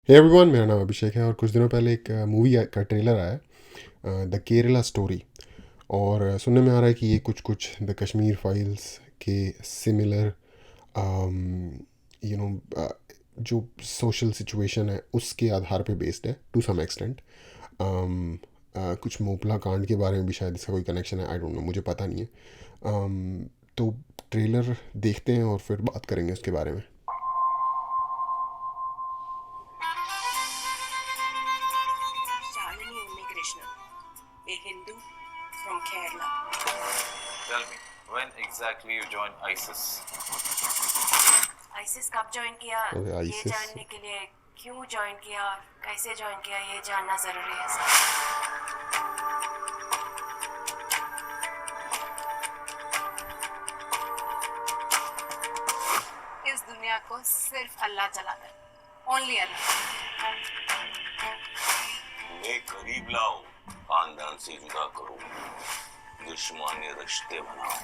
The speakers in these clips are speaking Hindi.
हे एवरीवन, मेरा नाम अभिषेक है और कुछ दिनों पहले एक मूवी का ट्रेलर आया, द केरला स्टोरी। और सुनने में आ रहा है कि ये कुछ कुछ द कश्मीर फाइल्स के सिमिलर, यू नो जो सोशल सिचुएशन है उसके आधार पे बेस्ड है टू सम एक्सटेंट। कुछ मोपला कांड के बारे में भी शायद इसका कोई कनेक्शन है, आई डोंट नो, मुझे पता नहीं है। तो ट्रेलर देखते हैं और फिर बात करेंगे उसके बारे में। Shalini Unnikrishnan, a Hindu from Kerala. Tell me, when exactly you joined ISIS? ISIS कब ज्वाइन किया अरे ये आइसिस। जानने के लिए क्यों ज्वाइन किया और कैसे ज्वाइन किया ये जानना जरूरी है सर। इस दुनिया को सिर्फ अल्लाह चलाता है, ओनली अल्लाह। मैं करीब लाओ, खानदान से जुदा करो, दुश्मनी रिश्ते बनाओ,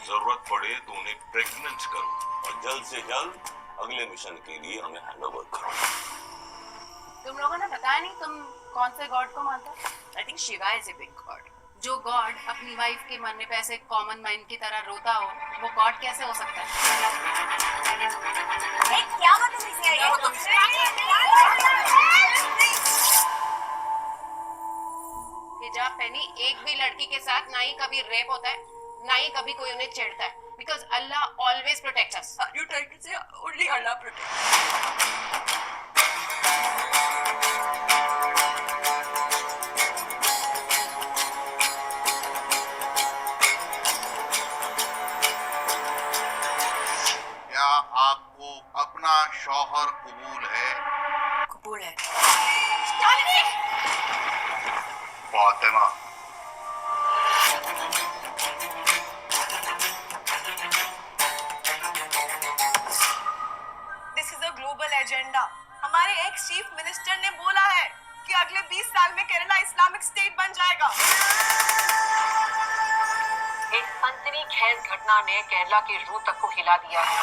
जरूरत पड़े तो उन्हें प्रेग्नेंट करो और जल्द से जल्द अगले मिशन के लिए हमें हैंडओवर करो। तुम लोगों ने बताया नहीं तुम कौन से गॉड को मानते हो? I think Shiva is a big God. जो गॉड अपनी वाइफ के मरने पे ऐसे कॉमन मैन की तरह रोता हो, वो गॉड कैसे हो सकता है? क्या बदतमीजी है ये? हिजाब पहनी एक भी लड़की के साथ ना ही कभी रेप होता है, ना ही कभी कोई उन्हें छेड़ता है, because Allah always protects us. You trying to say only Allah protects. क्या आपको अपना शौहर कबूल है? कबूल है। Fatima, this is a global agenda. हमारे एक्स चीफ मिनिस्टर ने बोला है कि अगले 20 साल में केरला इस्लामिक स्टेट बन जाएगा। एक सनसनी खेज घटना ने केरला की रूह तक को हिला दिया है।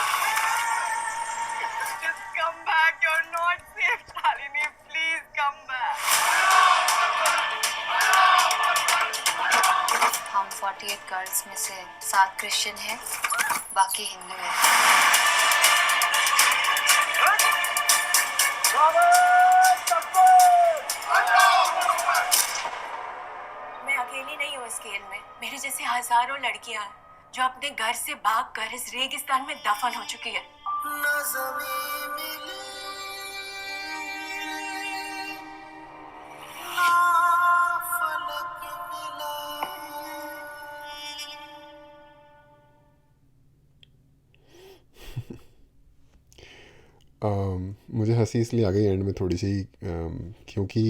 Just come back, you're not safe, Shalini. Please come back. हम 48 गर्ल्स में से 7 क्रिश्चियन हैं, बाकी हिंदू हैं। मैं अकेली नहीं हूँ इस खेल में। मेरे जैसे हजारों लड़कियां हैं जो अपने घर से भागकर इस रेगिस्तान में दफन हो चुकी है। मुझे हंसी इसलिए आ गई एंड में थोड़ी सी, क्योंकि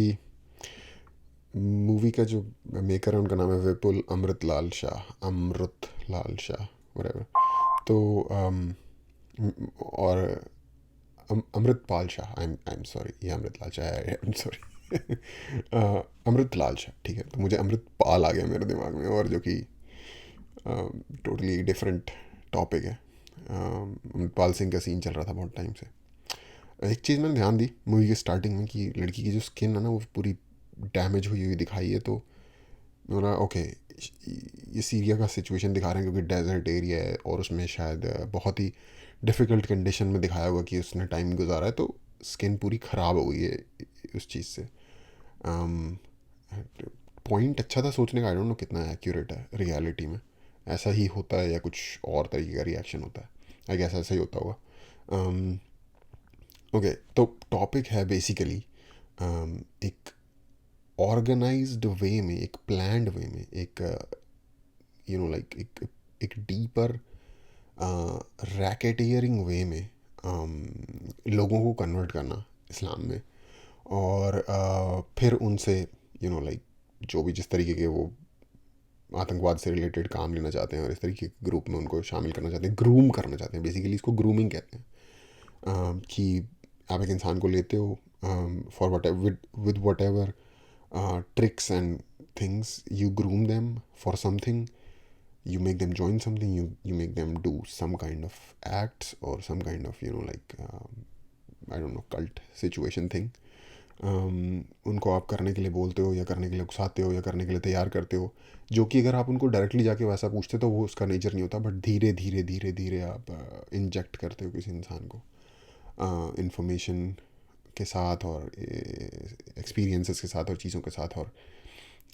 मूवी का जो मेकर है उनका नाम है विपुल अमृत लाल शाह whatever। तो और Amritpal Shah, I am sorry, ये अमृतलाल शाह है, I am sorry. Amritlal Shah, ठीक है। तो मुझे अमृतपाल आ गया मेरे दिमाग में, और जो कि टोटली डिफरेंट टॉपिक है। अमृतपाल सिंह का सीन चल रहा था बहुत टाइम से। एक चीज़ मैंने ध्यान दी मूवी के स्टार्टिंग में कि लड़की की जो स्किन है ना वो पूरी डैमेज हुई हुई दिखाई है। तो बोला ओके, ये सीरिया का सिचुएशन दिखा रहे हैं क्योंकि डेजर्ट एरिया है और उसमें शायद बहुत ही डिफ़िकल्ट कंडीशन में दिखाया हुआ कि उसने टाइम गुजारा है, तो स्किन पूरी ख़राब हो गई है उस चीज़ से। पॉइंट अच्छा था सोचने का, आई डोंट नो कितना एक्यूरेट है रियलिटी में। ऐसा ही होता है या कुछ और तरीके का रिएक्शन होता है? आई गेस ऐसा ही होता होगा। ओके, तो टॉपिक है बेसिकली एक ऑर्गेनाइज्ड वे में, एक प्लान्ड वे में, एक लाइक एक डीपर रैकेटियरिंग वे में लोगों को कन्वर्ट करना इस्लाम में। और फिर उनसे लाइक जो भी जिस तरीके के वो आतंकवाद से रिलेटेड काम लेना चाहते हैं और इस तरीके के ग्रुप में उनको शामिल करना चाहते हैं, ग्रूम करना चाहते हैं। बेसिकली इसको ग्रूमिंग कहते हैं। कि आप एक इंसान को लेते हो for what with what ever tricks and things, you groom them for something, you make them join something, you make them do some kind of acts or some kind of like I don't know cult situation thing, उनको आप करने के लिए बोलते हो या करने के लिए उकसाते हो या करने के लिए तैयार करते हो, जो कि अगर आप उनको डायरेक्टली जाके वैसा पूछते तो वो उसका नेचर नहीं होता, बट धीरे धीरे धीरे धीरे आप इंजेक्ट करते हो किसी इंसान को इंफॉर्मेशन के साथ और एक्सपीरियंसेस के साथ और चीज़ों के साथ, और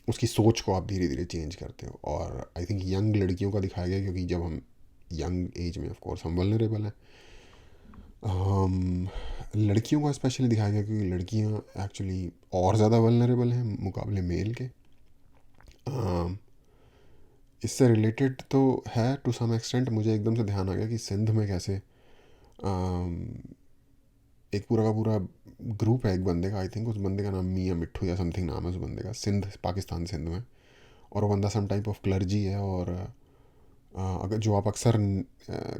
उसकी सोच को आप धीरे धीरे चेंज करते हो। और आई थिंक यंग लड़कियों का दिखाया गया, क्योंकि जब हम यंग एज में ऑफ कोर्स हम वल्नरेबल हैं, लड़कियों का स्पेशली दिखाया गया क्योंकि लड़कियां एक्चुअली और ज़्यादा वल्नरेबल हैं मुकाबले मेल के। इससे रिलेटेड तो है टू सम एक्सटेंट, मुझे एकदम से ध्यान आ गया कि सिंध में कैसे एक पूरा का पूरा ग्रुप है एक बंदे का, आई थिंक उस बंदे का नाम मियाँ मिट्ठू या समथिंग नाम है उस बंदे का, सिंध पाकिस्तान सिंध में, और वो बंदा सम टाइप ऑफ क्लर्जी है। और अगर जो आप अक्सर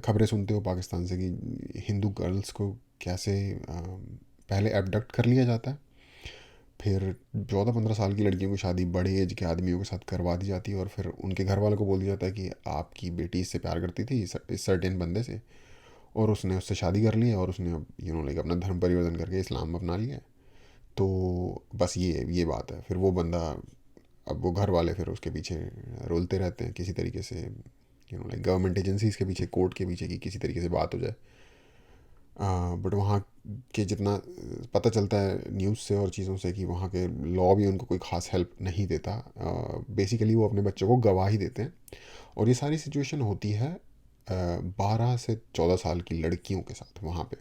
खबरें सुनते हो पाकिस्तान से कि हिंदू गर्ल्स को कैसे पहले एबडक्ट कर लिया जाता है, फिर 14-15 साल की लड़कियों की शादी बड़े एज के आदमियों के साथ करवा दी जाती है, और फिर उनके घर वालों को बोल दिया जाता है कि आपकी बेटी इससे प्यार करती थी इस सर्टेन बंदे से, और उसने उससे शादी कर ली है और उसने लाइक अपना धर्म परिवर्तन करके इस्लाम अपना लिया है। तो बस ये बात है। फिर वो बंदा, अब वो घर वाले फिर उसके पीछे रोलते रहते हैं किसी तरीके से, लाइक गवर्नमेंट एजेंसीज़ के पीछे, कोर्ट के पीछे, कि किसी तरीके से बात हो जाए। बट वहाँ के जितना पता चलता है न्यूज़ से और चीज़ों से कि वहाँ के लॉ भी उनको कोई ख़ास हेल्प नहीं देता। बेसिकली वो अपने बच्चों को गवाह ही देते हैं, और ये सारी सिचुएशन होती है 12 से 14 साल की लड़कियों के साथ वहाँ पे,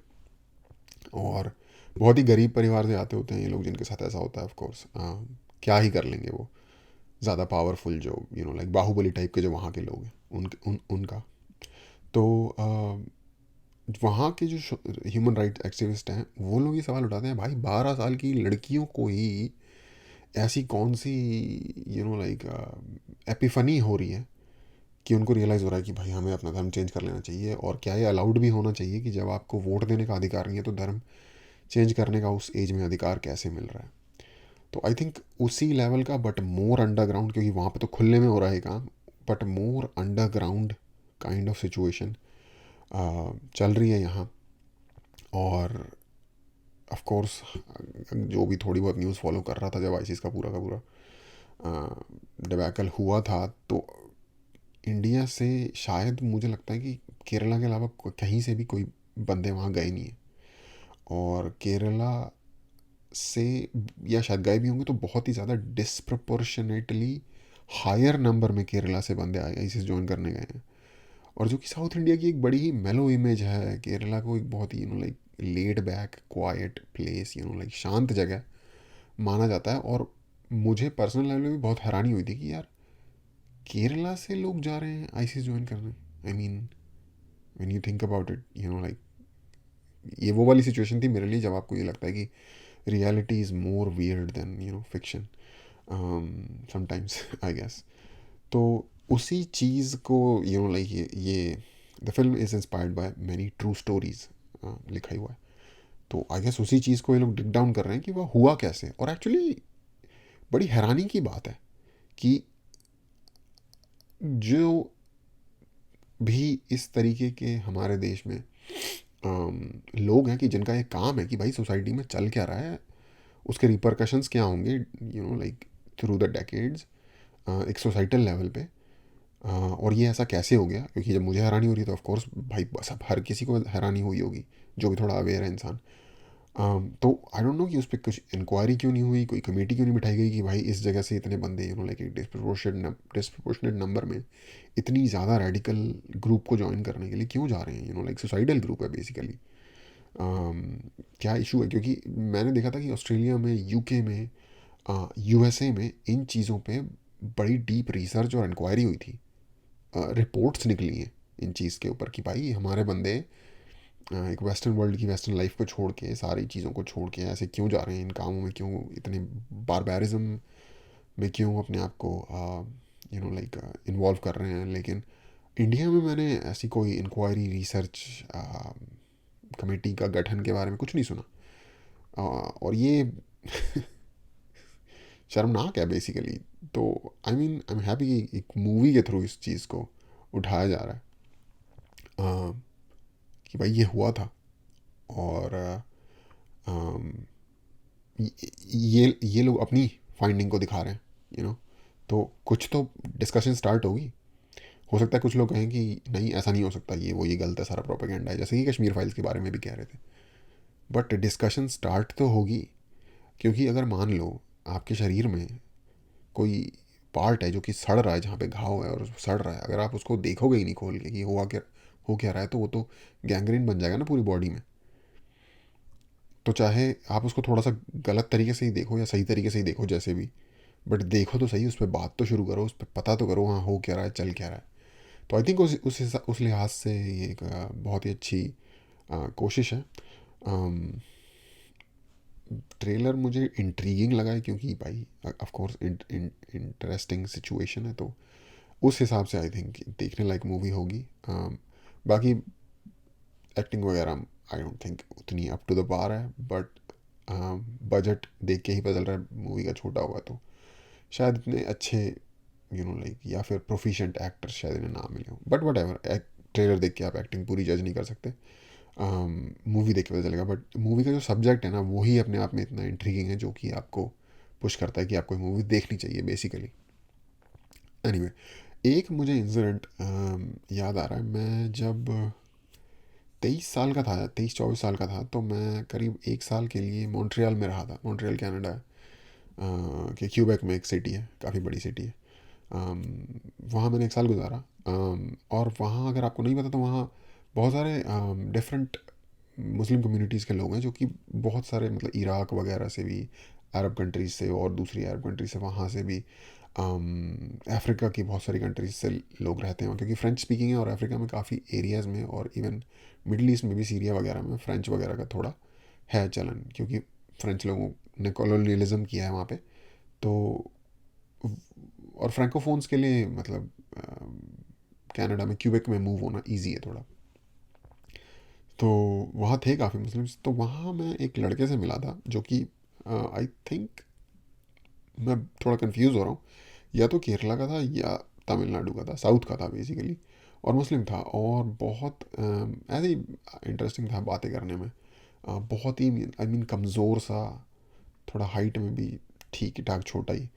और बहुत ही गरीब परिवार से आते होते हैं ये लोग जिनके साथ ऐसा होता है। ऑफ कोर्स क्या ही कर लेंगे वो, ज़्यादा पावरफुल जो लाइक बाहुबली टाइप के जो वहाँ के लोग हैं उनका। तो वहाँ के जो ह्यूमन राइट एक्टिविस्ट हैं वो लोग ये सवाल उठाते हैं, भाई 12 साल की लड़कियों को ही ऐसी कौन सी लाइक एपिफनी हो रही है कि उनको रियलाइज़ हो रहा है कि भाई हमें अपना धर्म चेंज कर लेना चाहिए, और क्या ये अलाउड भी होना चाहिए कि जब आपको वोट देने का अधिकार नहीं है तो धर्म चेंज करने का उस एज में अधिकार कैसे मिल रहा है। तो आई थिंक उसी लेवल का, बट मोर अंडरग्राउंड, क्योंकि वहाँ पे तो खुले में हो रहा है काम, but more underground kind of situation चल रही है यहाँ। और ऑफ कोर्स जो भी थोड़ी बहुत न्यूज़ फॉलो कर रहा था जब आईसिस का पूरा डिबैकल हुआ था, तो इंडिया से शायद मुझे लगता है कि केरला के अलावा कहीं से भी कोई बंदे वहाँ गए नहीं हैं, और केरला से या शायद गए भी होंगे तो बहुत ही ज़्यादा डिस्प्रपोर्शनेटली हायर नंबर में केरला से बंदे आए आईसिस ज्वाइन करने गए हैं। और जो कि साउथ इंडिया की एक बड़ी ही मेलो इमेज है, केरला को एक बहुत ही like laid back quiet place, like शांत जगह माना जाता है। और मुझे पर्सनल लेवल में भी बहुत हैरानी हुई थी कि यार केरला से लोग जा रहे हैं आईसिस ज्वाइन करने। I mean when you think about it, like ये वो वाली सिचुएशन थी मेरे लिए जब आपको ये लगता है कि reality is more weird than fiction sometimes I guess. तो उसी चीज़ को लाइक ये the film is inspired by many true stories लिखा ही हुआ है। तो आई गेस उसी चीज़ को ये लोग डिग डाउन कर रहे हैं कि वह हुआ कैसे। और एक्चुअली बड़ी हैरानी की बात है कि जो भी इस तरीके के हमारे देश में लोग हैं कि जिनका ये काम है कि भाई सोसाइटी में चल क्या रहा है, उसके रिपरकशंस क्या होंगे लाइक थ्रू द डेकेड्स एक सोसाइटल लेवल पे, और ये ऐसा कैसे हो गया। क्योंकि जब मुझे हैरानी हो रही है तो ऑफकोर्स भाई सब हर किसी को हैरानी हुई होगी जो भी थोड़ा अवेयर है इंसान। तो आई डोंट नो कि उस पर कुछ इंक्वायरी क्यों नहीं हुई, कोई कमेटी क्यों नहीं बिठाई गई कि भाई इस जगह से इतने बंदे लाइक एक डिस्प्रपोर्शनेट नंबर में इतनी ज़्यादा रेडिकल ग्रुप को ज्वाइन करने के लिए क्यों जा रहे हैं। लाइक सुसाइडल ग्रुप है बेसिकली। क्या इशू है, क्योंकि मैंने देखा था कि ऑस्ट्रेलिया में, यूके में, यूएसए में इन चीज़ों पे बड़ी डीप रिसर्च और इंक्वायरी हुई थी। रिपोर्ट्स निकली हैं इन चीज़ के ऊपर कि भाई हमारे बंदे एक वेस्टर्न वर्ल्ड की वेस्टर्न लाइफ को छोड़ के, सारी चीज़ों को छोड़ के ऐसे क्यों जा रहे हैं, इन कामों में क्यों, इतने बारबैरिज्म में क्यों अपने आप को लाइक इन्वॉल्व कर रहे हैं। लेकिन इंडिया में मैंने ऐसी कोई इंक्वायरी रिसर्च कमेटी का गठन के बारे में कुछ नहीं सुना। और ये शर्मनाक है बेसिकली। तो आई एम हैप्पी कि एक मूवी के थ्रू इस चीज़ को उठाया जा रहा है कि भाई ये हुआ था। और ये लोग अपनी फाइंडिंग को दिखा रहे हैं, तो कुछ तो डिस्कशन स्टार्ट होगी। हो सकता है कुछ लोग कहें कि नहीं ऐसा नहीं हो सकता, ये गलत है, सारा प्रोपेगेंडा है, जैसे कि कश्मीर फाइल्स के बारे में भी कह रहे थे। बट डिस्कशन स्टार्ट तो होगी, क्योंकि अगर मान लो आपके शरीर में कोई पार्ट है जो कि सड़ रहा है, जहाँ पे घाव है और सड़ रहा है, अगर आप उसको देखोगे ही नहीं खोल के कि हो क्या रहा है, तो वो तो गैंग्रीन बन जाएगा ना पूरी बॉडी में। तो चाहे आप उसको थोड़ा सा गलत तरीके से ही देखो या सही तरीके से ही देखो, जैसे भी, बट देखो तो सही, उस पर बात तो शुरू करो, उस पर पता तो करो हाँ हो क्या रहा है, चल क्या रहा है। तो आई थिंक उस लिहाज से ये एक बहुत ही अच्छी कोशिश है। ट्रेलर मुझे इंट्रीगिंग लगा है, क्योंकि भाई ऑफ कोर्स इंटरेस्टिंग सिचुएशन है, तो उस हिसाब से आई थिंक देखने लायक मूवी होगी। बाकी एक्टिंग वगैरह आई डोंट थिंक उतनी अप टू द पार है, बट बजट देख के ही पता चल रहा है मूवी का छोटा होगा, तो शायद इतने अच्छे लाइक या फिर प्रोफिशिएंट एक्टर्स शायद इन्हें ना मिले हो, बट वट एवर, ट्रेलर देख के आप एक्टिंग पूरी जज नहीं कर सकते, मूवी देख के पता चलेगा। बट मूवी का जो सब्जेक्ट है ना, वही अपने आप में इतना इंट्रीगिंग है, जो कि आपको पुश करता है कि आपको मूवी देखनी चाहिए बेसिकली। एनीवे, एक मुझे इंसिडेंट याद आ रहा है। मैं जब 23 साल का था, 23-24 साल का था, तो मैं करीब 1 साल के लिए मॉन्ट्रियल में रहा था। मॉन्ट्रियल कनाडा है, कि क्यूबेक में एक सिटी है, काफ़ी बड़ी सिटी है। वहाँ मैंने 1 साल गुजारा। और वहाँ अगर आपको नहीं पता तो वहाँ बहुत सारे डिफरेंट मुस्लिम कम्युनिटीज़ के लोग हैं, जो कि बहुत सारे मतलब इराक वगैरह से भी, अरब कंट्रीज़ से और दूसरी अरब कंट्रीज से, वहाँ से भी, अफ्रीका की बहुत सारी कंट्रीज से लोग रहते हैं, क्योंकि फ्रेंच स्पीकिंग है। और अफ्रीका में काफ़ी एरियाज़ में, और इवन मिडल ईस्ट में भी, सीरिया वगैरह में फ्रेंच वगैरह का थोड़ा है चलन, क्योंकि फ्रेंच लोगों ने कॉलोनियलिज्म किया है वहाँ पे। तो और फ्रैंकोफोन्स के लिए मतलब कनाडा में, क्यूबेक में मूव होना ईजी है थोड़ा। तो वहाँ थे काफ़ी मुस्लिम्स। तो वहाँ मैं एक लड़के से मिला था, जो कि आई थिंक, मैं थोड़ा कंफ्यूज हो रहा हूँ, या तो केरला का था या तमिलनाडु का था, साउथ का था बेसिकली, और मुस्लिम था, और बहुत ऐसे ही इंटरेस्टिंग था बातें करने में। बहुत ही आई मीन कमज़ोर सा, थोड़ा हाइट में भी ठीक ठाक छोटा ही,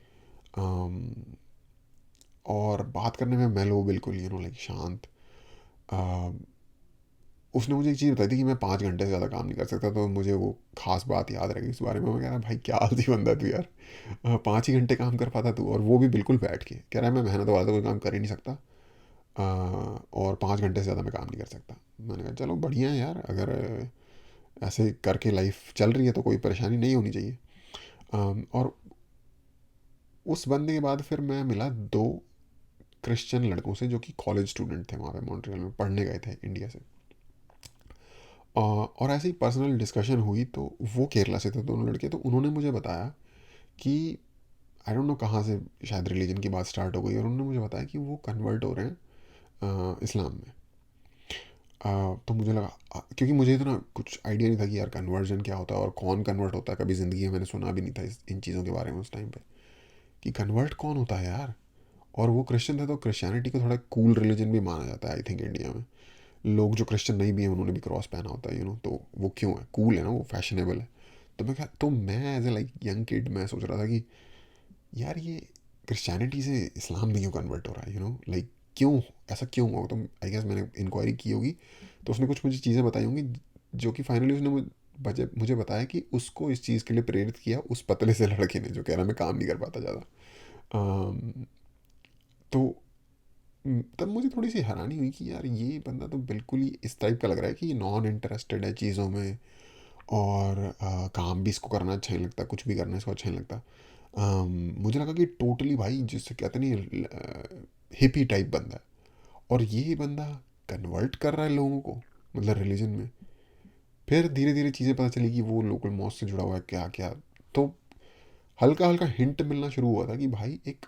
और बात करने में मेलो बिल्कुल, लाइक शांत। उसने मुझे एक चीज़ बताई थी कि मैं 5 घंटे से ज़्यादा काम नहीं कर सकता, तो मुझे वो खास बात याद रह गई इस बारे में। मैं कह रहा भाई क्या आलसी बंदा तू यार, 5 ही घंटे काम कर पाता तू, और वो भी बिल्कुल बैठ के। कह रहा है मैं मेहनत वाला तो कोई काम कर ही नहीं सकता, और 5 घंटे से ज़्यादा मैं काम नहीं कर सकता। मैंने कहा चलो बढ़िया है यार, अगर ऐसे करके लाइफ चल रही है तो कोई परेशानी नहीं होनी चाहिए। और उस बंदे के बाद फिर मैं मिला 2 क्रिश्चियन लड़कों से, जो कि कॉलेज स्टूडेंट थे, वहाँ पे मॉन्ट्रियल में पढ़ने गए थे इंडिया से। और ऐसे ही पर्सनल डिस्कशन हुई, तो वो केरला से थे दोनों लड़के। तो उन्होंने मुझे बताया कि आई डोंट नो कहाँ से शायद रिलीजन की बात स्टार्ट हो गई, और उन्होंने मुझे बताया कि वो कन्वर्ट हो रहे हैं इस्लाम में। तो मुझे लगा, क्योंकि मुझे इतना कुछ आइडिया नहीं था कि यार कन्वर्जन क्या होता है और कौन कन्वर्ट होता है, कभी ज़िंदगी में मैंने सुना भी नहीं था इन चीज़ों के बारे में उस टाइम पे, कि कन्वर्ट कौन होता है यार। और वो क्रिश्चियन थे, तो क्रिश्चियनिटी को थोड़ा कूल रिलीजन भी माना जाता है आई थिंक इंडिया में। लोग जो क्रिश्चियन नहीं भी हैं, उन्होंने भी क्रॉस पहना होता है, तो वो क्यों है, कूल है ना, वो फैशनेबल है। तो मैं as a like young kid मैं सोच रहा था कि यार ये क्रिश्चियनिटी से इस्लाम में क्यों कन्वर्ट हो रहा है, लाइक क्यों, ऐसा क्यों हुआ। तो आई गेस मैंने इंक्वायरी की होगी, तो उसने कुछ मुझे चीज़ें बताई होंगी, जो कि फाइनली उसने मुझे बताया कि उसको इस चीज़ के लिए प्रेरित किया उस पतले से लड़के ने, जो कह रहा मैं काम नहीं कर पाता ज़्यादा। तो तब मुझे थोड़ी सी हैरानी हुई कि यार ये बंदा तो बिल्कुल ही इस टाइप का लग रहा है कि ये नॉन इंटरेस्टेड है चीज़ों में, और काम भी इसको करना अच्छा नहीं लगता, कुछ भी करना इसको अच्छा नहीं लगता। मुझे लगा कि टोटली भाई, जिससे कहते नहीं, हिपी टाइप बंदा है, और ये बंदा कन्वर्ट कर रहा है लोगों को, मतलब रिलीजन में। फिर धीरे धीरे चीज़ें पता चली कि वो लोकल मॉस्क से जुड़ा हुआ है, क्या क्या। तो हल्का हल्का हिंट मिलना शुरू हुआ था कि भाई एक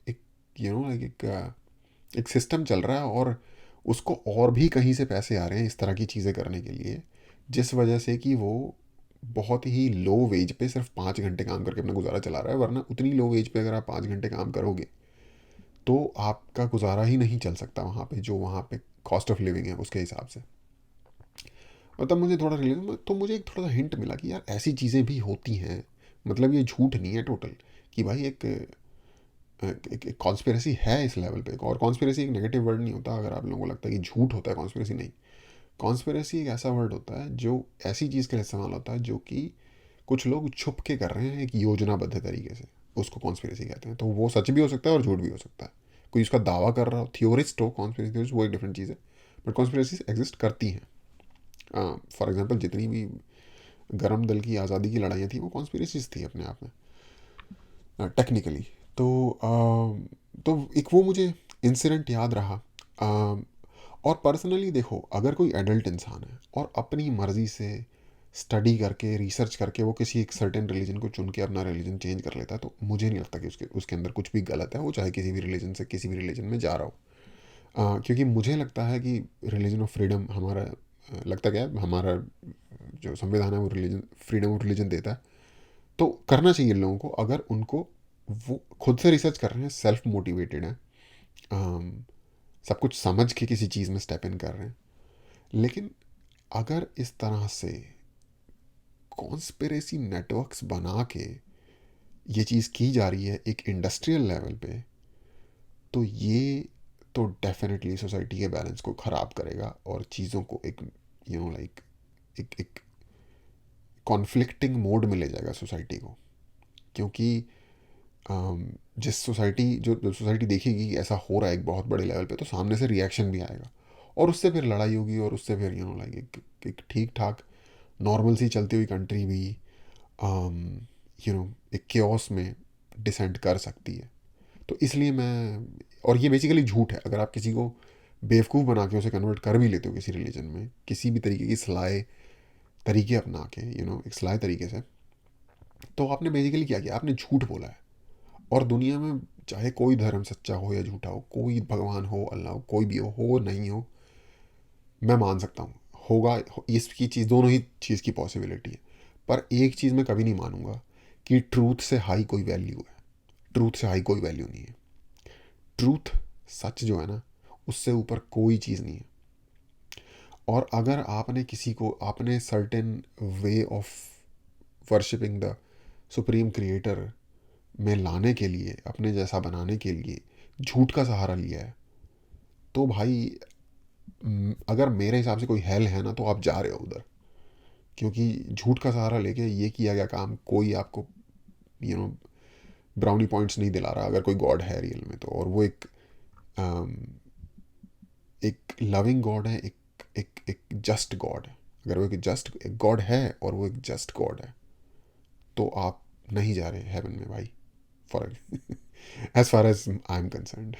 एक लाइक एक सिस्टम चल रहा है, और उसको और भी कहीं से पैसे आ रहे हैं इस तरह की चीज़ें करने के लिए, जिस वजह से कि वो बहुत ही लो वेज पे सिर्फ 5 घंटे काम करके अपना गुजारा चला रहा है। वरना उतनी लो वेज पे अगर आप 5 घंटे काम करोगे, तो आपका गुजारा ही नहीं चल सकता वहाँ पे, जो वहाँ पे कॉस्ट ऑफ लिविंग है उसके हिसाब से। और तब मुझे थोड़ा रियलाइज तो मुझे एक थोड़ा सा हिंट मिला कि यार ऐसी चीज़ें भी होती हैं, मतलब ये झूठ नहीं है टोटल, कि भाई एक कॉन्स्पिरेसी है इस लेवल पे। और कॉन्स्पिरेसी एक नेगेटिव वर्ड नहीं होता, अगर आप लोगों को लगता है कि झूठ होता है कॉन्स्पिरेसी, नहीं। कॉन्स्पिरेसी एक ऐसा वर्ड होता है जो ऐसी चीज़ के लिए इस्तेमाल होता है जो कि कुछ लोग छुप के कर रहे हैं एक योजनाबद्ध तरीके से, उसको कॉन्स्पिरेसी कहते हैं। तो वो सच भी हो सकता है और झूठ भी हो सकता है। कोई उसका दावा कर रहा हो, थियोरिस्ट हो, कॉन्स्पिरेसी थियोरिस्ट, वो एक डिफरेंट चीज़ है, बट कॉन्स्पिरेसी एग्जिस्ट करती हैं। फॉर एग्जांपल जितनी भी गरम दल की आज़ादी की लड़ाइयाँ थी वो कॉन्स्पिरेसीज थी अपने आप में, टेक्निकली। तो एक वो मुझे इंसिडेंट याद रहा। और पर्सनली देखो, अगर कोई एडल्ट इंसान है और अपनी मर्ज़ी से स्टडी करके रिसर्च करके वो किसी एक सर्टेन रिलीजन को चुन के अपना रिलीजन चेंज कर लेता है, तो मुझे नहीं लगता कि उसके अंदर कुछ भी गलत है, वो चाहे किसी भी रिलीजन से किसी भी रिलीजन में जा रहा हो। क्योंकि मुझे लगता है कि रिलीजन ऑफ फ्रीडम हमारा, लगता क्या है, हमारा जो संविधान है वो रिलीजन, फ्रीडम ऑफ रिलीजन देता है। तो करना चाहिए लोगों को, अगर उनको वो खुद से रिसर्च कर रहे हैं, सेल्फ मोटिवेटेड हैं, सब कुछ समझ के किसी चीज़ में स्टेप इन कर रहे हैं। लेकिन अगर इस तरह से कॉन्स्पिरेसी नेटवर्क्स बना के ये चीज़ की जा रही है एक इंडस्ट्रियल लेवल पे, तो ये तो डेफिनेटली सोसाइटी के बैलेंस को ख़राब करेगा और चीज़ों को एक लाइक एक कॉन्फ्लिक्टिंग मोड में ले जाएगा सोसाइटी को। क्योंकि जिस सोसाइटी जो सोसाइटी देखेगी कि ऐसा हो रहा है एक बहुत बड़े लेवल पे, तो सामने से रिएक्शन भी आएगा और उससे फिर लड़ाई होगी, और उससे फिर लाइक एक ठीक ठाक नॉर्मल सी चलती हुई कंट्री भी एक केओस में डिसेंड कर सकती है। तो इसलिए मैं, और ये बेसिकली झूठ है, अगर आप किसी को बेवकूफ़ बना के उसे कन्वर्ट कर भी लेते हो किसी रिलीजन में, किसी भी तरीके की स्लाय तरीके अपना के, एक स्लाय तरीके से, तो आपने बेसिकली क्या किया, आपने झूठ बोला है। और दुनिया में चाहे कोई धर्म सच्चा हो या झूठा हो, कोई भगवान हो, अल्लाह हो, कोई भी हो नहीं हो, मैं मान सकता हूँ होगा, इसकी चीज़, दोनों ही चीज़ की पॉसिबिलिटी है। पर एक चीज़ मैं कभी नहीं मानूंगा कि ट्रूथ से हाई कोई वैल्यू है। ट्रूथ से हाई कोई वैल्यू नहीं है। ट्रूथ, सच जो है ना, उससे ऊपर कोई चीज़ नहीं है। और अगर आपने किसी को, आपने certain way of worshipping the supreme creator में लाने के लिए, अपने जैसा बनाने के लिए झूठ का सहारा लिया है, तो भाई अगर मेरे हिसाब से कोई हेल है ना, तो आप जा रहे हो उधर। क्योंकि झूठ का सहारा लेके ये किया गया काम कोई आपको ब्राउनी पॉइंट्स नहीं दिला रहा, अगर कोई गॉड है रियल में तो। और वो एक लविंग गॉड है, एक जस्ट गॉड है। अगर वो एक जस्ट गॉड है और वो एक जस्ट गॉड है, तो आप नहीं जा रहे हेवन में भाई, for as far as I am concerned.